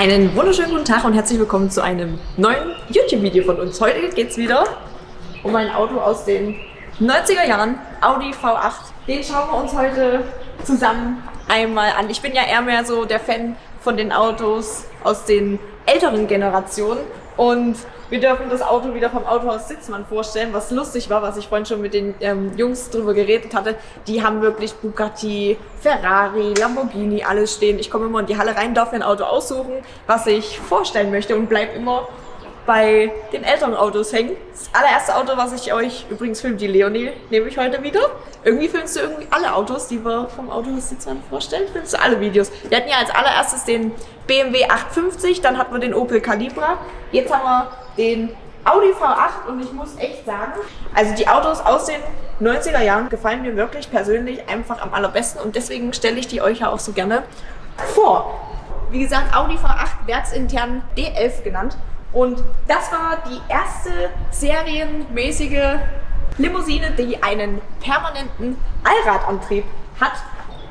Einen wunderschönen guten Tag und herzlich willkommen zu einem neuen YouTube-Video von uns. Heute geht es wieder um ein Auto aus den 90er Jahren, Audi V8. Den schauen wir uns heute zusammen einmal an. Ich bin ja eher mehr so der Fan von den Autos aus den älteren Generationen und wir dürfen das Auto wieder vom Autohaus Sitzmann vorstellen, was lustig war, was ich vorhin schon mit den Jungs drüber geredet hatte. Die haben wirklich Bugatti, Ferrari, Lamborghini, alles stehen. Ich komme immer in die Halle rein, darf mir ein Auto aussuchen, was ich vorstellen möchte und bleibe immer bei den älteren Autos hängen. Das allererste Auto, was ich euch übrigens filmt, die Leonie, nehme ich heute wieder. Irgendwie filmst du irgendwie alle Autos, die wir vom Autohaus Sitzmann vorstellen, filmst du alle Videos. Wir hatten ja als allererstes den BMW 850, dann hatten wir den Opel Calibra, jetzt haben wir den Audi V8 und ich muss echt sagen, also die Autos aus den 90er Jahren gefallen mir wirklich persönlich einfach am allerbesten und deswegen stelle ich die euch ja auch so gerne vor. Wie gesagt, Audi V8, werksintern D11 genannt und das war die erste serienmäßige Limousine, die einen permanenten Allradantrieb hat.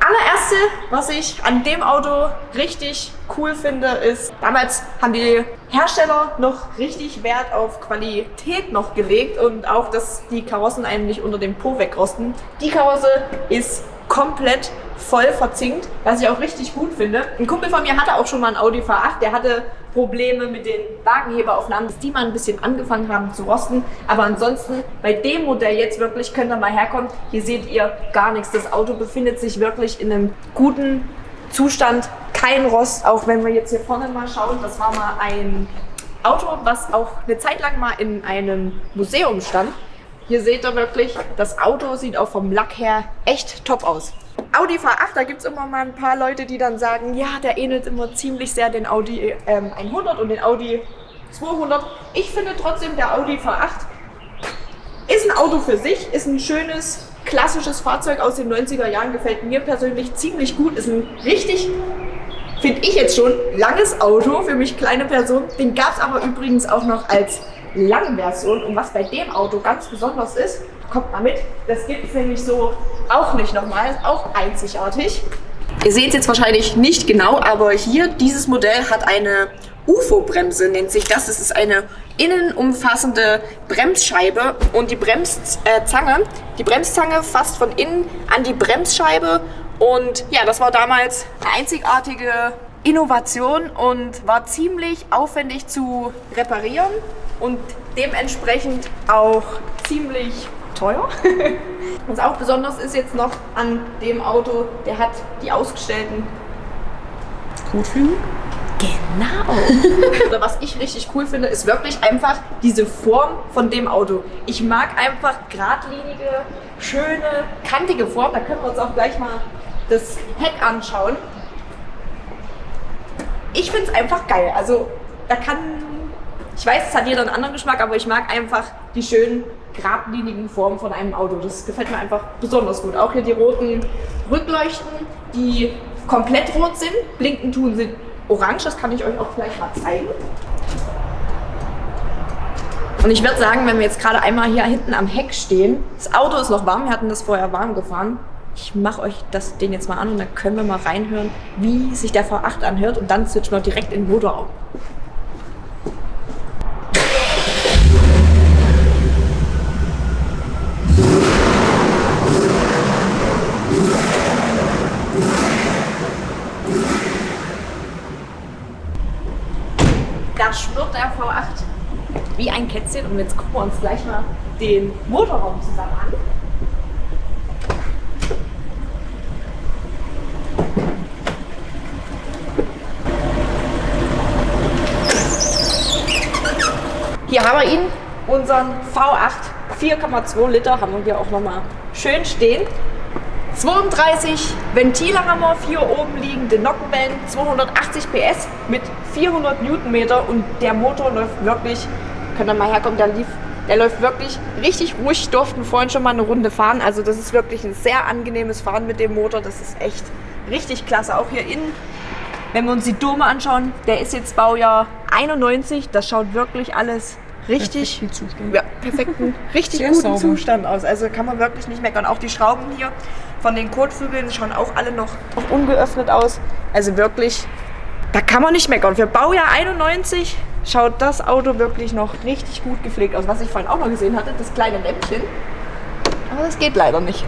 Allererste, was ich an dem Auto richtig cool finde, ist, damals haben die Hersteller noch richtig Wert auf Qualität noch gelegt und auch, dass die Karossen einem nicht unter dem Po wegrosten. Die Karosse ist komplett voll verzinkt, was ich auch richtig gut finde. Ein Kumpel von mir hatte auch schon mal ein Audi V8, der hatte Probleme mit den Wagenheberaufnahmen, dass die mal ein bisschen angefangen haben zu rosten. Aber ansonsten, bei dem Modell jetzt wirklich, könnt ihr mal herkommen, hier seht ihr gar nichts. Das Auto befindet sich wirklich in einem guten Zustand, kein Rost, auch wenn wir jetzt hier vorne mal schauen, das war mal ein Auto, was auch eine Zeit lang mal in einem Museum stand. Hier seht ihr wirklich, das Auto sieht auch vom Lack her echt top aus. Audi V8, da gibt es immer mal ein paar Leute, die dann sagen, ja, der ähnelt immer ziemlich sehr den Audi 100 und den Audi 200. Ich finde trotzdem, der Audi V8 ist ein Auto für sich, ist ein schönes, klassisches Fahrzeug aus den 90er Jahren, gefällt mir persönlich ziemlich gut, ist ein richtig, finde ich jetzt schon, langes Auto für mich, kleine Person. Den gab es aber übrigens auch noch als Langversion und was bei dem Auto ganz besonders ist, kommt mal mit, das gibt es nämlich so auch nicht nochmal, ist auch einzigartig. Ihr seht es jetzt wahrscheinlich nicht genau, aber hier, dieses Modell hat eine UFO-Bremse, nennt sich das. Das ist eine innenumfassende Bremsscheibe und die Bremszange fasst von innen an die Bremsscheibe und ja, das war damals eine einzigartige Innovation und war ziemlich aufwendig zu reparieren und dementsprechend auch ziemlich teuer. Was auch besonders ist jetzt noch an dem Auto, der hat die ausgestellten Kotflügel. Genau. Oder was ich richtig cool finde, ist wirklich einfach diese Form von dem Auto. Ich mag einfach geradlinige, schöne, kantige Form. Da können wir uns auch gleich mal das Heck anschauen. Ich finde es einfach geil. Also ich weiß, es hat jeder einen anderen Geschmack, aber ich mag einfach die schönen, geradlinigen Formen von einem Auto. Das gefällt mir einfach besonders gut. Auch hier die roten Rückleuchten, die komplett rot sind. Blinken tun sie orange, das kann ich euch auch gleich mal zeigen. Und ich würde sagen, wenn wir jetzt gerade einmal hier hinten am Heck stehen, das Auto ist noch warm, wir hatten das vorher warm gefahren. Ich mache euch den jetzt mal an und dann können wir mal reinhören, wie sich der V8 anhört und dann switchen wir direkt in den Motorraum. Da schwirrt der V8 wie ein Kätzchen und jetzt gucken wir uns gleich mal den Motorraum zusammen an. Hier haben wir ihn, unseren V8, 4,2 Liter, haben wir hier auch nochmal schön stehen. 32 Ventile haben wir, 4 oben liegende Nockenwellen, 280 PS mit 400 Newtonmeter und der Motor läuft wirklich, könnt ihr mal herkommen, der läuft wirklich richtig ruhig. Wir durften vorhin schon mal eine Runde fahren, also das ist wirklich ein sehr angenehmes Fahren mit dem Motor, das ist echt richtig klasse. Auch hier innen, wenn wir uns die Dome anschauen, der ist jetzt Baujahr 91, das schaut wirklich alles richtig, perfekten, richtig guten sauber. Zustand aus. Also kann man wirklich nicht meckern. Auch die Schrauben hier von den Kotflügeln schauen auch alle noch ungeöffnet aus. Also wirklich Da kann man nicht meckern. Für Baujahr 91 schaut das Auto wirklich noch richtig gut gepflegt aus. Was ich vorhin auch noch gesehen hatte, das kleine Lämpchen. Aber das geht leider nicht.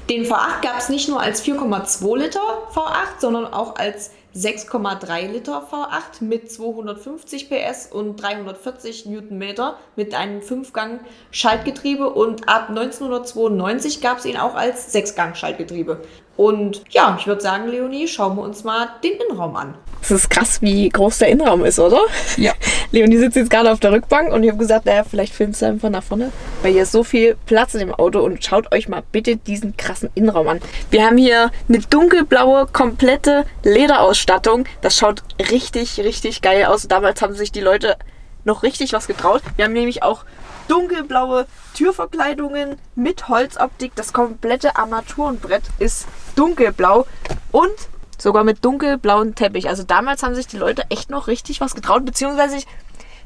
Den V8 gab es nicht nur als 4,2 Liter V8, sondern auch als 6,3 Liter V8 mit 250 PS und 340 Newtonmeter mit einem 5-Gang-Schaltgetriebe und ab 1992 gab es ihn auch als 6-Gang-Schaltgetriebe. Und ja, ich würde sagen, Leonie, schauen wir uns mal den Innenraum an. Das ist krass, wie groß der Innenraum ist, oder? Ja. Leonie sitzt jetzt gerade auf der Rückbank und ich habe gesagt, naja, vielleicht filmst du einfach nach vorne, weil hier ist so viel Platz in dem Auto und schaut euch mal bitte diesen krassen Innenraum an. Wir haben hier eine dunkelblaue, komplette Lederausstattung. Das schaut richtig, richtig geil aus. Damals haben sich die Leute noch richtig was getraut. Wir haben nämlich auch dunkelblaue Türverkleidungen mit Holzoptik. Das komplette Armaturenbrett ist dunkelblau und sogar mit dunkelblauem Teppich. Also damals haben sich die Leute echt noch richtig was getraut, beziehungsweise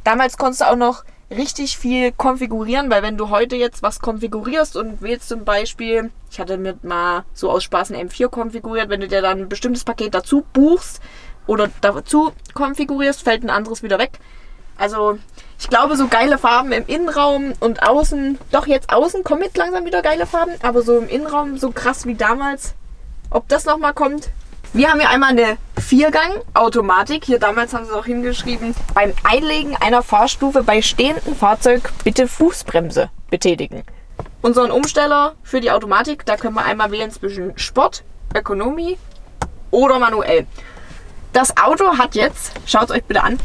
damals konntest du auch noch richtig viel konfigurieren, weil wenn du heute jetzt was konfigurierst und wählst zum Beispiel, ich hatte mir mal so aus Spaß ein M4 konfiguriert, wenn du dir dann ein bestimmtes Paket dazu buchst oder dazu konfigurierst, fällt ein anderes wieder weg. Also ich glaube, so geile Farben im Innenraum und außen, doch jetzt außen kommen jetzt langsam wieder geile Farben, aber so im Innenraum so krass wie damals, ob das nochmal kommt. Wir haben hier einmal eine 4-Gang-Automatik. Hier damals haben sie auch hingeschrieben, beim Einlegen einer Fahrstufe bei stehendem Fahrzeug bitte Fußbremse betätigen. Unseren Umsteller für die Automatik, da können wir einmal wählen zwischen Sport, Ökonomie oder manuell. Das Auto hat jetzt, schaut es euch bitte an,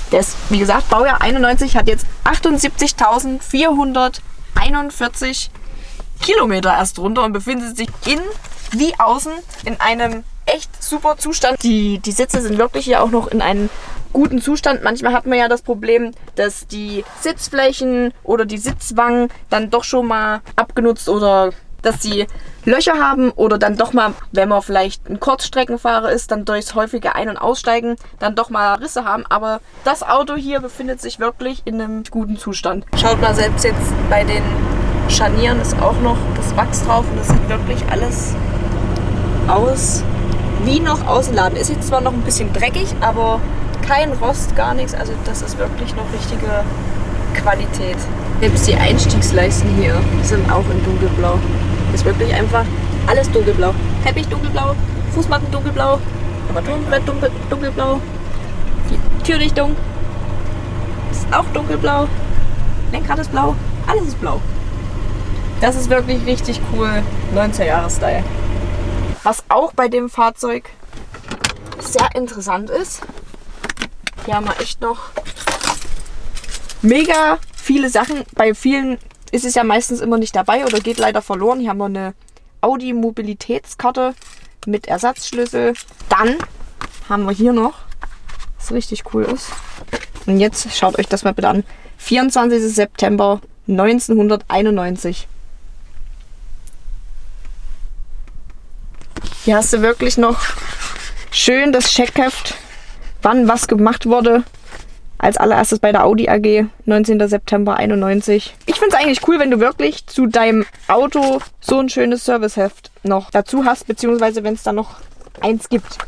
das, wie gesagt, Baujahr 91, hat jetzt 78.441 Kilometer erst runter und befindet sich innen wie außen in einem echt super Zustand. Die Sitze sind wirklich hier auch noch in einem guten Zustand. Manchmal hat man ja das Problem, dass die Sitzflächen oder die Sitzwangen dann doch schon mal abgenutzt oder dass sie Löcher haben oder dann doch mal, wenn man vielleicht ein Kurzstreckenfahrer ist, dann durchs häufige Ein- und Aussteigen dann doch mal Risse haben. Aber das Auto hier befindet sich wirklich in einem guten Zustand. Schaut mal, selbst jetzt bei den Scharnieren ist auch noch das Wachs drauf und das sieht wirklich alles aus wie noch Außenladen. Ist jetzt zwar noch ein bisschen dreckig, aber kein Rost, gar nichts. Also das ist wirklich noch richtige Qualität. Selbst die Einstiegsleisten hier sind auch in dunkelblau. Ist wirklich einfach alles dunkelblau. Teppich dunkelblau, Fußmatten dunkelblau, Armaturenbrett dunkelblau, die Türdichtung ist auch dunkelblau, Lenkrad ist blau, alles ist blau. Das ist wirklich richtig cool, 90er-Jahre-Style. Was auch bei dem Fahrzeug sehr interessant ist, hier haben wir echt noch mega viele Sachen. Bei vielen ist es ja meistens immer nicht dabei oder geht leider verloren. Hier haben wir eine Audi Mobilitätskarte mit Ersatzschlüssel. Dann haben wir hier noch, was richtig cool ist. Und jetzt schaut euch das mal bitte an. 24. September 1991. Hier hast du wirklich noch schön das Checkheft, wann was gemacht wurde. Als allererstes bei der Audi AG, 19. September 91. Ich finde es eigentlich cool, wenn du wirklich zu deinem Auto so ein schönes Serviceheft noch dazu hast, beziehungsweise wenn es da noch eins gibt.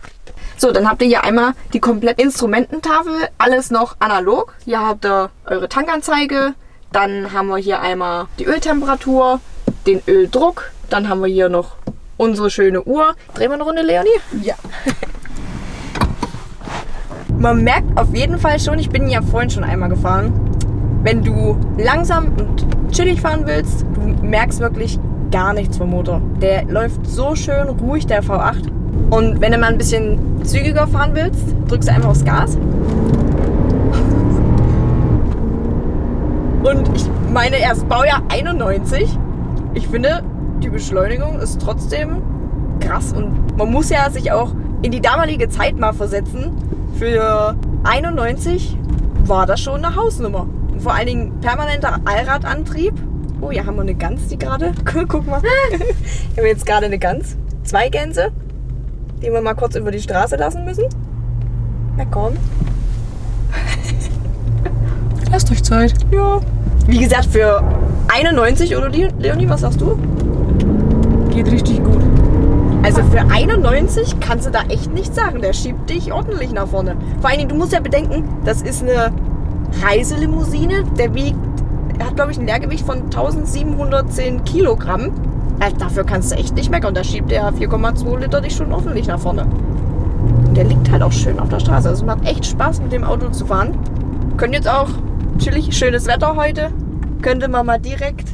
So, dann habt ihr hier einmal die komplette Instrumententafel, alles noch analog. Hier habt ihr eure Tankanzeige, dann haben wir hier einmal die Öltemperatur, den Öldruck, dann haben wir hier noch unsere schöne Uhr. Drehen wir eine Runde, Leonie? Ja. Man merkt auf jeden Fall schon, ich bin ja vorhin schon einmal gefahren, wenn du langsam und chillig fahren willst, du merkst wirklich gar nichts vom Motor. Der läuft so schön ruhig, der V8. Und wenn du mal ein bisschen zügiger fahren willst, drückst du einfach aufs Gas. Und ich meine, erst Baujahr 91. Ich finde, die Beschleunigung ist trotzdem krass und man muss ja sich auch in die damalige Zeit mal versetzen. Für 91 war das schon eine Hausnummer. Und vor allen Dingen permanenter Allradantrieb. Oh, hier haben wir eine Gans, die gerade. Guck mal. Hier haben wir jetzt gerade eine Gans. 2 Gänse, die wir mal kurz über die Straße lassen müssen. Na komm. Lasst euch Zeit. Ja. Wie gesagt, für 91 oder Leonie, was sagst du? Geht richtig gut. Also für 91 kannst du da echt nichts sagen. Der schiebt dich ordentlich nach vorne. Vor allen Dingen, du musst ja bedenken, das ist eine Reiselimousine. Er hat, glaube ich, ein Leergewicht von 1710 Kilogramm. Also dafür kannst du echt nicht meckern. Und da schiebt der 4,2 Liter dich schon ordentlich nach vorne. Und der liegt halt auch schön auf der Straße. Also es macht echt Spaß, mit dem Auto zu fahren. Können jetzt auch chillig, schönes Wetter heute. Könnte man mal direkt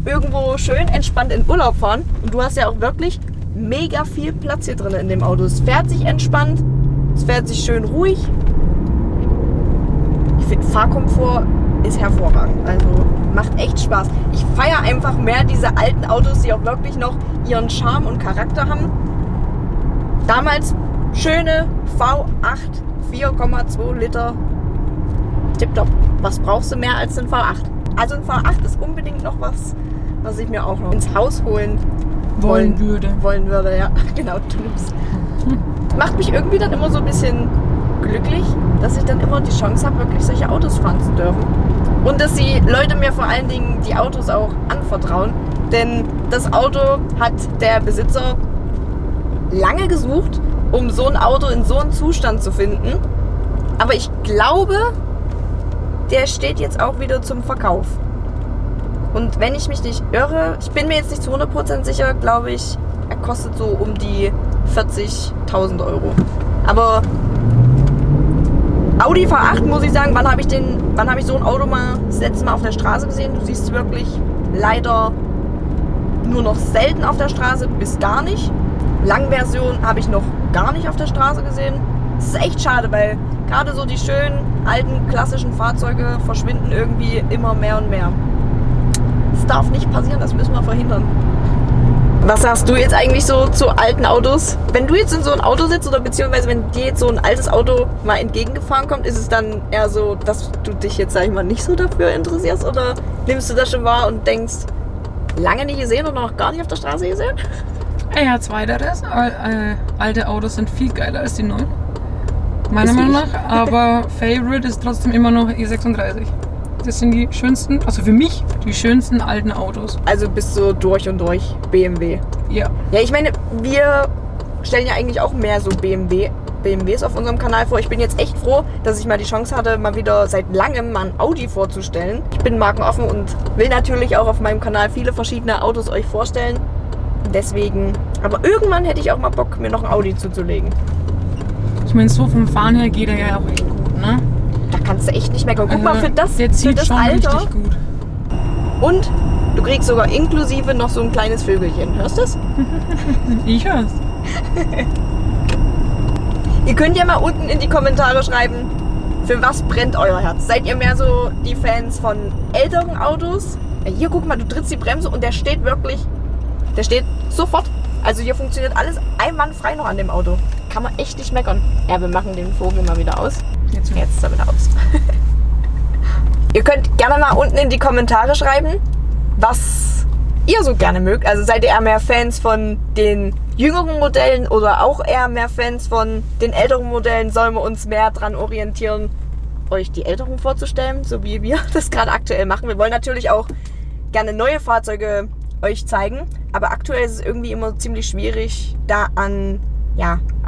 irgendwo schön entspannt in Urlaub fahren. Und du hast ja auch wirklich mega viel Platz hier drin in dem Auto. Es fährt sich entspannt, es fährt sich schön ruhig. Ich finde, Fahrkomfort ist hervorragend. Also macht echt Spaß. Ich feiere einfach mehr diese alten Autos, die auch wirklich noch ihren Charme und Charakter haben. Damals schöne V8, 4,2 Liter. Tipptopp. Was brauchst du mehr als ein V8? Also ein V8 ist unbedingt noch was ich mir auch noch ins Haus holen wollen würde, ja. Genau, Tulips. Macht mich irgendwie dann immer so ein bisschen glücklich, dass ich dann immer die Chance habe, wirklich solche Autos fahren zu dürfen. Und dass die Leute mir vor allen Dingen die Autos auch anvertrauen. Denn das Auto hat der Besitzer lange gesucht, um so ein Auto in so einem Zustand zu finden. Aber ich glaube, der steht jetzt auch wieder zum Verkauf. Und wenn ich mich nicht irre, ich bin mir jetzt nicht zu 100% sicher, glaube ich, er kostet so um die 40.000 €. Aber Audi V8, muss ich sagen, wann habe ich so ein Auto mal das letzte Mal auf der Straße gesehen? Du siehst es wirklich leider nur noch selten auf der Straße, bis gar nicht. Langversion habe ich noch gar nicht auf der Straße gesehen. Das ist echt schade, weil gerade so die schönen, alten, klassischen Fahrzeuge verschwinden irgendwie immer mehr und mehr. Das darf nicht passieren, das müssen wir verhindern. Was sagst du jetzt eigentlich so zu alten Autos? Wenn du jetzt in so ein Auto sitzt oder beziehungsweise wenn dir jetzt so ein altes Auto mal entgegengefahren kommt, ist es dann eher so, dass du dich jetzt, sag ich mal, nicht so dafür interessierst oder nimmst du das schon wahr und denkst, lange nicht gesehen oder noch gar nicht auf der Straße gesehen? Ja, zweiteres. Alte Autos sind viel geiler als die neuen. Meiner Meinung nach. Aber Favorite ist trotzdem immer noch E36. Das sind die schönsten, also für mich, die schönsten alten Autos. Also bist du durch und durch BMW? Ja. Ja, ich meine, wir stellen ja eigentlich auch mehr so BMWs auf unserem Kanal vor. Ich bin jetzt echt froh, dass ich mal die Chance hatte, mal wieder seit langem mal ein Audi vorzustellen. Ich bin markenoffen und will natürlich auch auf meinem Kanal viele verschiedene Autos euch vorstellen. Deswegen, aber irgendwann hätte ich auch mal Bock, mir noch ein Audi zuzulegen. Ich meine, so vom Fahren her geht er ja auch echt gut, ne? Da kannst du echt nicht meckern. Guck mal, für das schon Alter. Richtig gut. Und du kriegst sogar inklusive noch so ein kleines Vögelchen. Hörst du es? Ich hör's. Ihr könnt ja mal unten in die Kommentare schreiben, für was brennt euer Herz? Seid ihr mehr so die Fans von älteren Autos? Ja, hier, guck mal, du trittst die Bremse und der steht sofort. Also hier funktioniert alles einwandfrei noch an dem Auto. Kann man echt nicht meckern. Ja, wir machen den Vogel mal wieder aus. Jetzt ist er wieder aus. Ihr könnt gerne mal unten in die Kommentare schreiben, was ihr so gerne mögt. Also seid ihr eher mehr Fans von den jüngeren Modellen oder auch eher mehr Fans von den älteren Modellen? Sollen wir uns mehr daran orientieren, euch die älteren vorzustellen, so wie wir das gerade aktuell machen? Wir wollen natürlich auch gerne neue Fahrzeuge euch zeigen, aber aktuell ist es irgendwie immer ziemlich schwierig, da an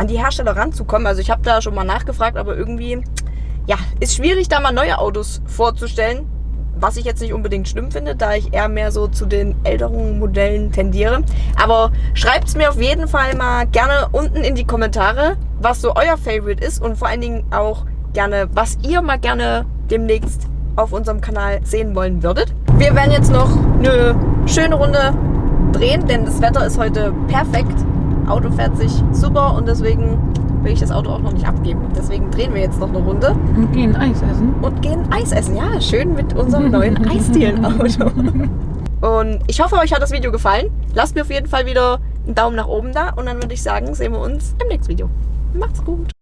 die Hersteller ranzukommen. Also ich habe da schon mal nachgefragt, aber irgendwie ist schwierig, da mal neue Autos vorzustellen, was ich jetzt nicht unbedingt schlimm finde, da ich eher mehr so zu den älteren Modellen tendiere. Aber schreibt es mir auf jeden Fall mal gerne unten in die Kommentare, was so euer Favorite ist und vor allen Dingen auch gerne, was ihr mal gerne demnächst auf unserem Kanal sehen wollen würdet. Wir werden jetzt noch eine schöne Runde drehen, denn das Wetter ist heute perfekt. Auto fährt sich super und deswegen will ich das Auto auch noch nicht abgeben. Deswegen drehen wir jetzt noch eine Runde. Und gehen Eis essen. Ja, schön mit unserem neuen Eisdielen-Auto. Und ich hoffe, euch hat das Video gefallen. Lasst mir auf jeden Fall wieder einen Daumen nach oben da und dann würde ich sagen, sehen wir uns im nächsten Video. Macht's gut.